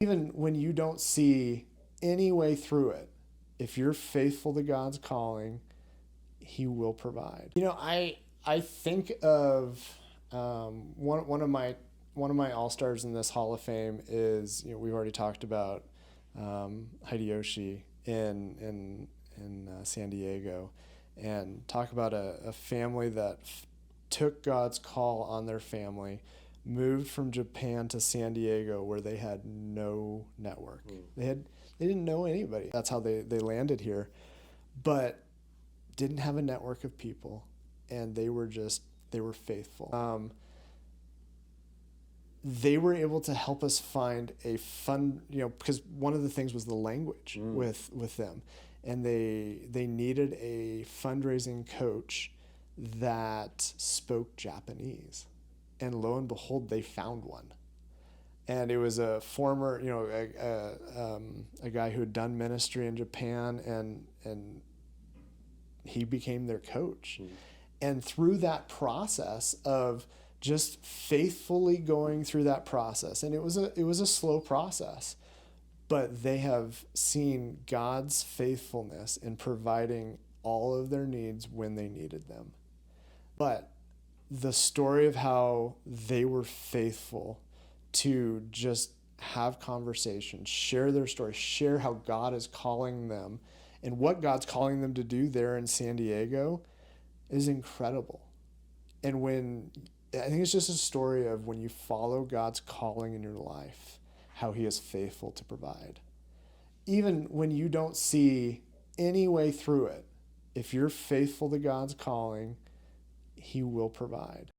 Even when you don't see any way through it, if you're faithful to God's calling, He will provide. I think of one of my all stars in this Hall of Fame is, we've already talked about Hideyoshi in San Diego, and talk about a family that took God's call on their family, moved from Japan to San Diego where they had no network. They didn't know anybody. That's how they landed here, but didn't have a network of people, and they were faithful. They were able to help us find a fun, because one of the things was the language with them, and they needed a fundraising coach that spoke Japanese, and lo and behold, they found one. And it was a former, a guy who had done ministry in Japan, and he became their coach. And through that process of just faithfully going through that process, and it was a slow process, but they have seen God's faithfulness in providing all of their needs when they needed them. But the story of how they were faithful to just have conversations, share their story, share how God is calling them and what God's calling them to do there in San Diego is incredible. And I think it's just a story of when you follow God's calling in your life, how He is faithful to provide. Even when you don't see any way through it, if you're faithful to God's calling, He will provide.